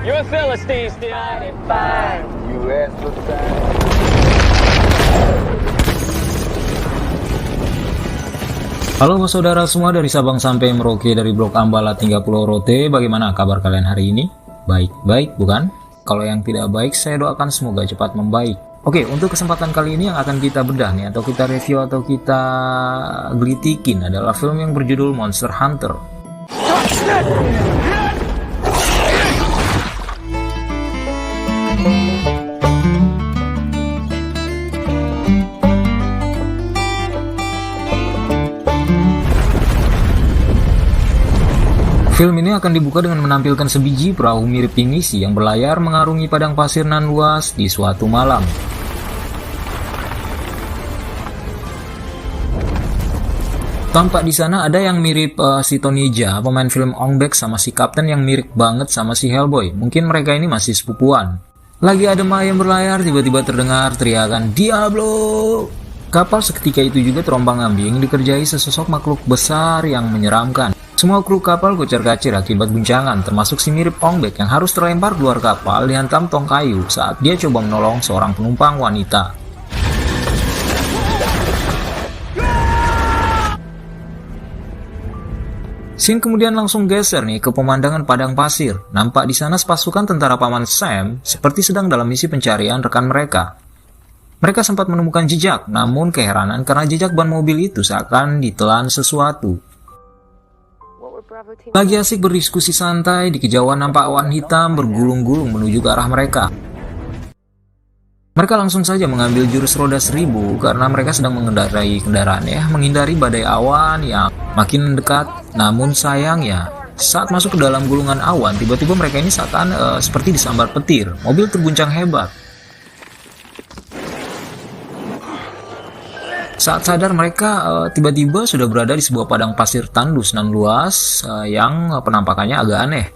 You a Philistine still. Fine. US society. Halo saudara semua dari Sabang sampai Merauke dari Blok Ambalat hingga Pulau Rote. Bagaimana kabar kalian hari ini? Baik-baik bukan? Kalau yang tidak baik saya doakan semoga cepat membaik. Oke, untuk kesempatan kali ini yang akan kita bedah nih, atau kita review atau kita gelitikin adalah film yang berjudul Monster Hunter. Film ini akan dibuka dengan menampilkan sebiji perahu mirip pinisi yang berlayar mengarungi padang pasir nan luas di suatu malam. Tampak di sana ada yang mirip si Tony Jaa, pemain film Ong Bak, sama si Kapten yang mirip banget sama si Hellboy. Mungkin mereka ini masih sepupuan. Lagi adem ayem berlayar, tiba-tiba terdengar teriakan Diablo. Kapal seketika itu juga terombang-ambing dikerjai sesosok makhluk besar yang menyeramkan. Semua kru kapal kocar-kacir akibat guncangan, termasuk si mirip Ong Bak yang harus terlempar keluar kapal dihantam tong kayu saat dia coba menolong seorang penumpang wanita. Scene kemudian langsung geser nih ke pemandangan padang pasir. Nampak di sana sepasukan tentara paman Sam seperti sedang dalam misi pencarian rekan mereka. Mereka sempat menemukan jejak, namun keheranan karena jejak ban mobil itu seakan ditelan sesuatu. Lagi asik berdiskusi santai, di kejauhan nampak awan hitam bergulung-gulung menuju ke arah mereka. Mereka langsung saja mengambil jurus roda 1000 karena mereka sedang mengendarai kendaraan menghindari badai awan yang makin mendekat. Namun sayangnya, saat masuk ke dalam gulungan awan, tiba-tiba mereka ini seakan seperti disambar petir. Mobil terguncang hebat. Saat sadar mereka tiba-tiba sudah berada di sebuah padang pasir tandus nan luas yang penampakannya agak aneh.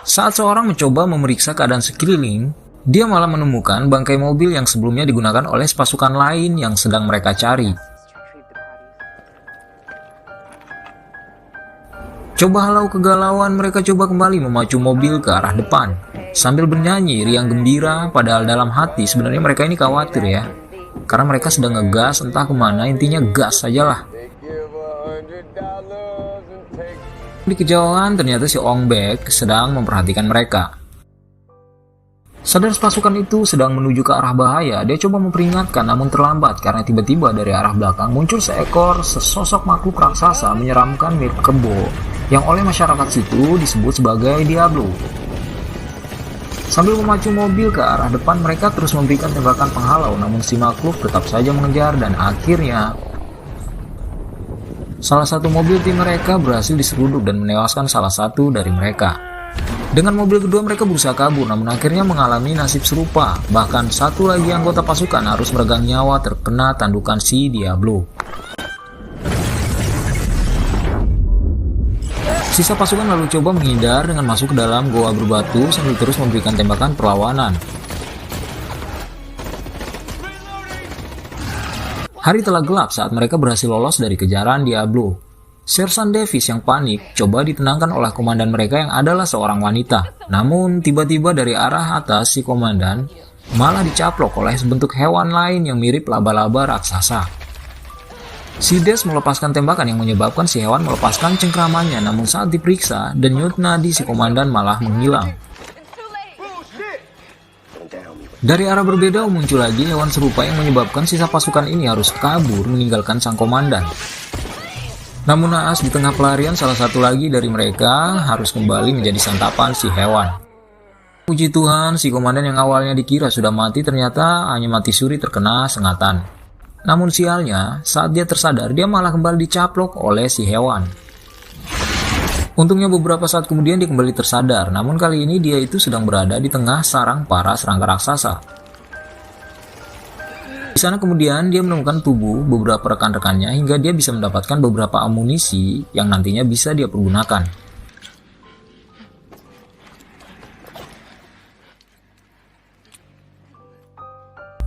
Saat seorang mencoba memeriksa keadaan sekeliling, dia malah menemukan bangkai mobil yang sebelumnya digunakan oleh pasukan lain yang sedang mereka cari. Coba halau kegalauan, mereka coba kembali memacu mobil ke arah depan sambil bernyanyi riang gembira, padahal dalam hati sebenarnya mereka ini khawatir ya. Karena mereka sedang ngegas entah kemana, intinya gas sajalah. Di kejauhan ternyata si Ong Bak sedang memperhatikan mereka. Sadar pasukan itu sedang menuju ke arah bahaya, dia coba memperingatkan namun terlambat karena tiba-tiba dari arah belakang muncul sesosok makhluk raksasa menyeramkan mirip kebo yang oleh masyarakat situ disebut sebagai Diablo. Sambil memacu mobil ke arah depan, mereka terus memberikan tembakan penghalau, namun si makhluk tetap saja mengejar dan akhirnya salah satu mobil tim mereka berhasil diseruduk dan menewaskan salah satu dari mereka. Dengan mobil kedua mereka berusaha kabur, namun akhirnya mengalami nasib serupa. Bahkan satu lagi anggota pasukan harus meregang nyawa terkena tandukan si Diablo. Sisa pasukan lalu coba menghindar dengan masuk ke dalam goa berbatu sambil terus memberikan tembakan perlawanan. Hari telah gelap saat mereka berhasil lolos dari kejaran Diablo. Sersan Davis yang panik coba ditenangkan oleh komandan mereka yang adalah seorang wanita. Namun tiba-tiba dari arah atas si komandan malah dicaplok oleh sebentuk hewan lain yang mirip laba-laba raksasa. Si Des melepaskan tembakan yang menyebabkan si hewan melepaskan cengkramannya, namun saat diperiksa, denyut nadi si komandan malah menghilang. Dari arah berbeda muncul lagi hewan serupa yang menyebabkan sisa pasukan ini harus kabur meninggalkan sang komandan. Namun naas, di tengah pelarian salah satu lagi dari mereka harus kembali menjadi santapan si hewan. Puji Tuhan, si komandan yang awalnya dikira sudah mati ternyata hanya mati suri terkena sengatan. Namun sialnya, saat dia tersadar, dia malah kembali dicaplok oleh si hewan. Untungnya beberapa saat kemudian dia kembali tersadar, namun kali ini dia itu sedang berada di tengah sarang para serangga raksasa. Di sana kemudian dia menemukan tubuh beberapa rekan-rekannya hingga dia bisa mendapatkan beberapa amunisi yang nantinya bisa dia pergunakan.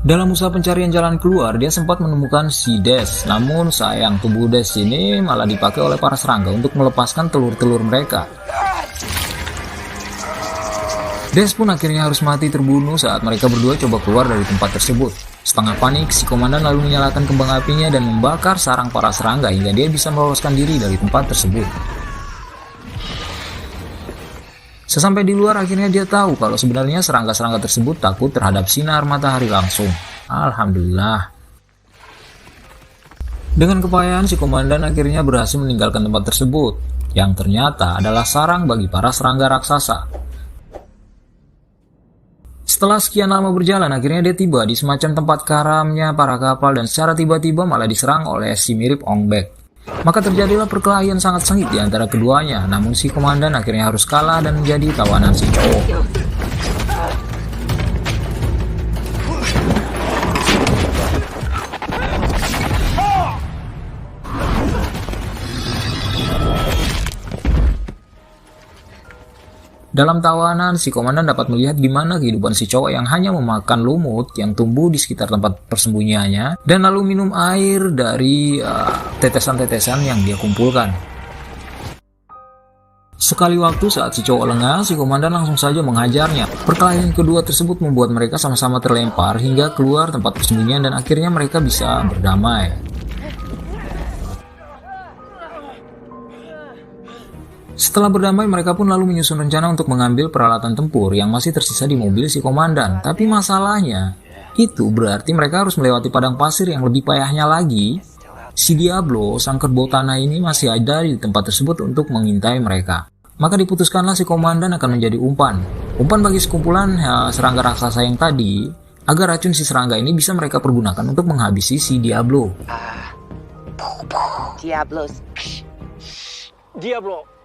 Dalam usaha pencarian jalan keluar, dia sempat menemukan si Des. Namun sayang, tubuh Des ini malah dipakai oleh para serangga untuk melepaskan telur-telur mereka. Des pun akhirnya harus mati terbunuh saat mereka berdua coba keluar dari tempat tersebut. Setengah panik, si komandan lalu menyalakan kembang apinya dan membakar sarang para serangga hingga dia bisa meloloskan diri dari tempat tersebut. Sesampai di luar akhirnya dia tahu kalau sebenarnya serangga-serangga tersebut takut terhadap sinar matahari langsung. Alhamdulillah. Dengan kepayahan si komandan akhirnya berhasil meninggalkan tempat tersebut, yang ternyata adalah sarang bagi para serangga raksasa. Setelah sekian lama berjalan, akhirnya dia tiba di semacam tempat karamnya para kapal dan secara tiba-tiba malah diserang oleh si mirip Ong Bak. Maka terjadilah perkelahian sangat sengit di antara keduanya, namun si komandan akhirnya harus kalah dan menjadi tawanan si cowok. Dalam tawanan, si komandan dapat melihat gimana kehidupan si cowok yang hanya memakan lumut yang tumbuh di sekitar tempat persembunyiannya dan lalu minum air dari tetesan-tetesan yang dia kumpulkan. Sekali waktu saat si cowok lengah, si komandan langsung saja menghajarnya. Perkelahian kedua tersebut membuat mereka sama-sama terlempar hingga keluar tempat persembunyian dan akhirnya mereka bisa berdamai. Setelah berdamai, mereka pun lalu menyusun rencana untuk mengambil peralatan tempur yang masih tersisa di mobil si komandan. Tapi masalahnya, itu berarti mereka harus melewati padang pasir yang lebih payahnya lagi. Si Diablo, sang kerbau tanah ini masih ada di tempat tersebut untuk mengintai mereka. Maka diputuskanlah si komandan akan menjadi umpan. Umpan bagi sekumpulan serangga raksasa yang tadi, agar racun si serangga ini bisa mereka pergunakan untuk menghabisi si Diablo. Diablo.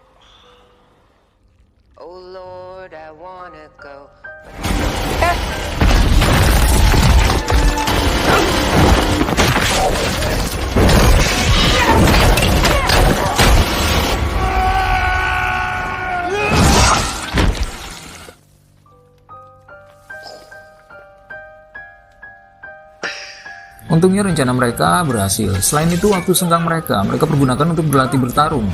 Oh Lord, I wanna go. Untungnya rencana mereka berhasil. Selain itu, waktu senggang mereka pergunakan untuk berlatih bertarung.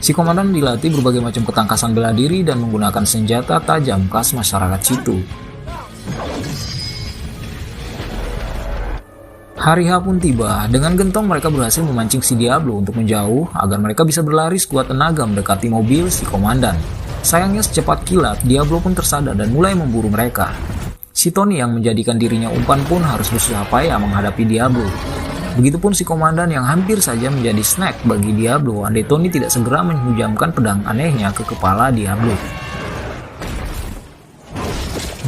Si komandan dilatih berbagai macam ketangkasan bela diri dan menggunakan senjata tajam khas masyarakat situ. Hari H pun tiba. Dengan gentong mereka berhasil memancing si Diablo untuk menjauh agar mereka bisa berlari sekuat tenaga mendekati mobil si komandan. Sayangnya secepat kilat, Diablo pun tersadar dan mulai memburu mereka. Si Tony yang menjadikan dirinya umpan pun harus bersusah payah menghadapi Diablo. Begitupun si komandan yang hampir saja menjadi snack bagi Diablo andai Tony tidak segera menghujamkan pedang anehnya ke kepala Diablo.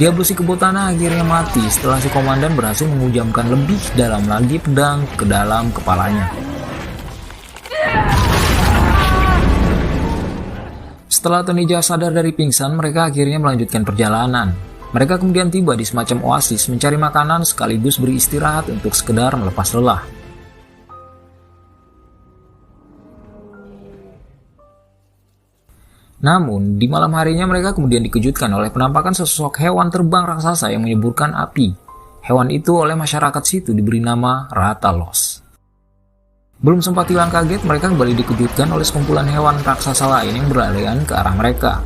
Diablo si kebo tanah akhirnya mati setelah si komandan berhasil menghujamkan lebih dalam lagi pedang ke dalam kepalanya. Setelah Tony Jaa sadar dari pingsan, mereka akhirnya melanjutkan perjalanan. Mereka kemudian tiba di semacam oasis mencari makanan sekaligus beristirahat untuk sekedar melepas lelah. Namun, di malam harinya mereka kemudian dikejutkan oleh penampakan sesosok hewan terbang raksasa yang menyemburkan api. Hewan itu oleh masyarakat situ diberi nama Rathalos. Belum sempat hilang kaget, mereka kembali dikejutkan oleh sekumpulan hewan raksasa lain yang berlarian ke arah mereka.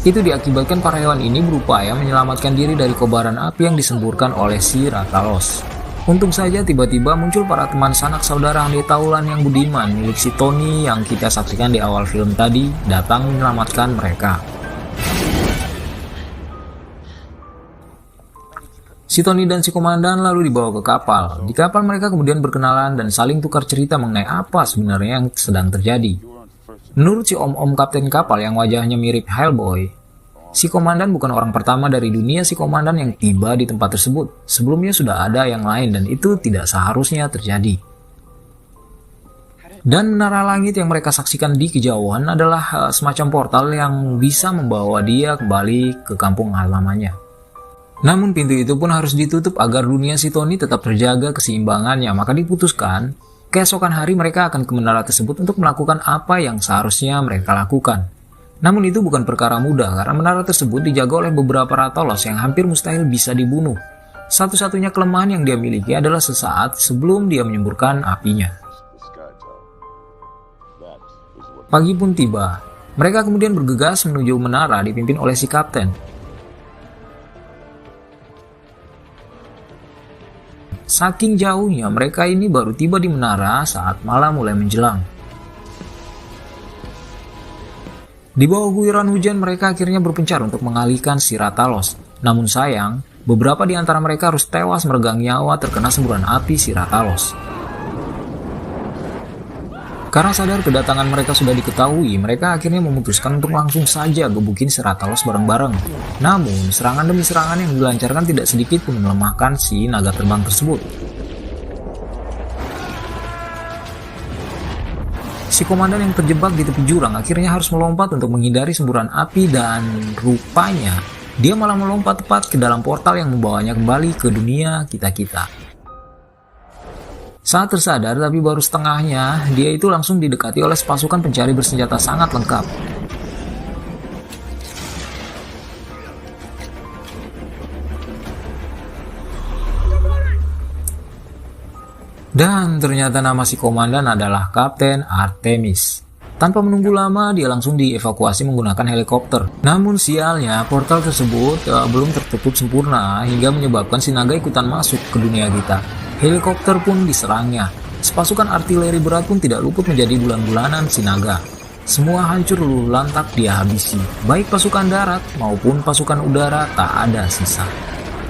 Itu diakibatkan para hewan ini berupaya menyelamatkan diri dari kobaran api yang disemburkan oleh si Rathalos. Untung saja tiba-tiba muncul para teman sanak saudara Handai Taulan yang budiman milik si Tony yang kita saksikan di awal film tadi datang menyelamatkan mereka. Si Tony dan si komandan lalu dibawa ke kapal. Di kapal mereka kemudian berkenalan dan saling tukar cerita mengenai apa sebenarnya yang sedang terjadi. Menurut si om-om kapten kapal yang wajahnya mirip Hellboy, si komandan bukan orang pertama dari dunia si komandan yang tiba di tempat tersebut. Sebelumnya sudah ada yang lain dan itu tidak seharusnya terjadi. Dan menara langit yang mereka saksikan di kejauhan adalah semacam portal yang bisa membawa dia kembali ke kampung halamannya. Namun pintu itu pun harus ditutup agar dunia si Tony tetap terjaga keseimbangannya. Maka diputuskan, keesokan hari mereka akan ke menara tersebut untuk melakukan apa yang seharusnya mereka lakukan. Namun itu bukan perkara mudah karena menara tersebut dijaga oleh beberapa Rathalos yang hampir mustahil bisa dibunuh. Satu-satunya kelemahan yang dia miliki adalah sesaat sebelum dia menyemburkan apinya. Pagi pun tiba. Mereka kemudian bergegas menuju menara dipimpin oleh si kapten. Saking jauhnya mereka ini baru tiba di menara saat malam mulai menjelang. Di bawah guyuran hujan mereka akhirnya berpencar untuk mengalihkan si Rathalos. Namun sayang, beberapa di antara mereka harus tewas meregang nyawa terkena semburan api si Rathalos. Karena sadar kedatangan mereka sudah diketahui, mereka akhirnya memutuskan untuk langsung saja gebukin si Rathalos bareng-bareng. Namun, serangan demi serangan yang dilancarkan tidak sedikit pun melemahkan si naga terbang tersebut. Si komandan yang terjebak di tepi jurang akhirnya harus melompat untuk menghindari semburan api dan rupanya dia malah melompat tepat ke dalam portal yang membawanya kembali ke dunia kita-kita. Saat tersadar tapi baru setengahnya, dia itu langsung didekati oleh pasukan pencari bersenjata sangat lengkap. Dan ternyata nama si komandan adalah Kapten Artemis. Tanpa menunggu lama, dia langsung dievakuasi menggunakan helikopter. Namun sialnya, portal tersebut belum tertutup sempurna hingga menyebabkan si naga ikutan masuk ke dunia kita. Helikopter pun diserangnya. Sepasukan artileri berat pun tidak luput menjadi bulan-bulanan si naga. Semua hancur luluh lantak dia habisi. Baik pasukan darat maupun pasukan udara tak ada sisa.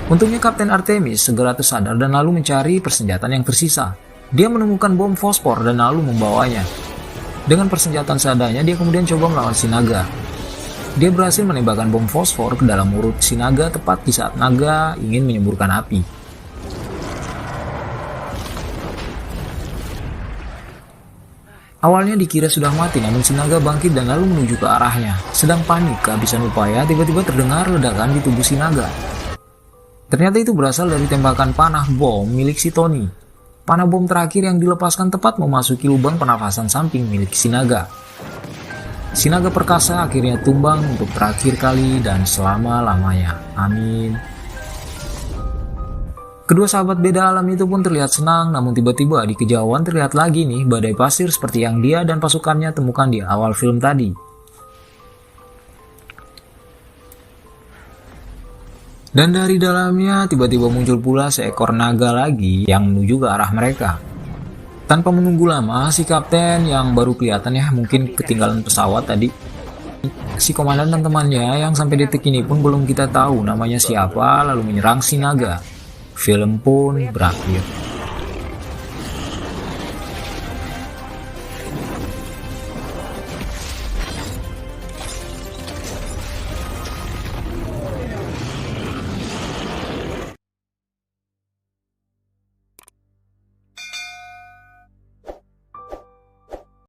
Untungnya Kapten Artemis segera tersadar dan lalu mencari persenjataan yang tersisa. Dia menemukan bom fosfor dan lalu membawanya. Dengan persenjataan seadanya dia kemudian coba melawan si naga. Dia berhasil menembakkan bom fosfor ke dalam mulut si naga tepat di saat naga ingin menyemburkan api. Awalnya dikira sudah mati, namun si naga bangkit dan lalu menuju ke arahnya. Sedang panik kehabisan upaya, tiba-tiba terdengar ledakan di tubuh si naga. Ternyata itu berasal dari tembakan panah bom milik si Tony. Panah bom terakhir yang dilepaskan tepat memasuki lubang pernafasan samping milik si naga. Si naga perkasa akhirnya tumbang untuk terakhir kali dan selama-lamanya. Amin. Kedua sahabat beda alam itu pun terlihat senang, namun tiba-tiba di kejauhan terlihat lagi nih badai pasir seperti yang dia dan pasukannya temukan di awal film tadi. Dan dari dalamnya tiba-tiba muncul pula seekor naga lagi yang menuju ke arah mereka. Tanpa menunggu lama, si kapten yang baru kelihatan ya mungkin ketinggalan pesawat tadi, si komandan dan temannya yang sampai detik ini pun belum kita tahu namanya siapa lalu menyerang si naga. Film pun berakhir.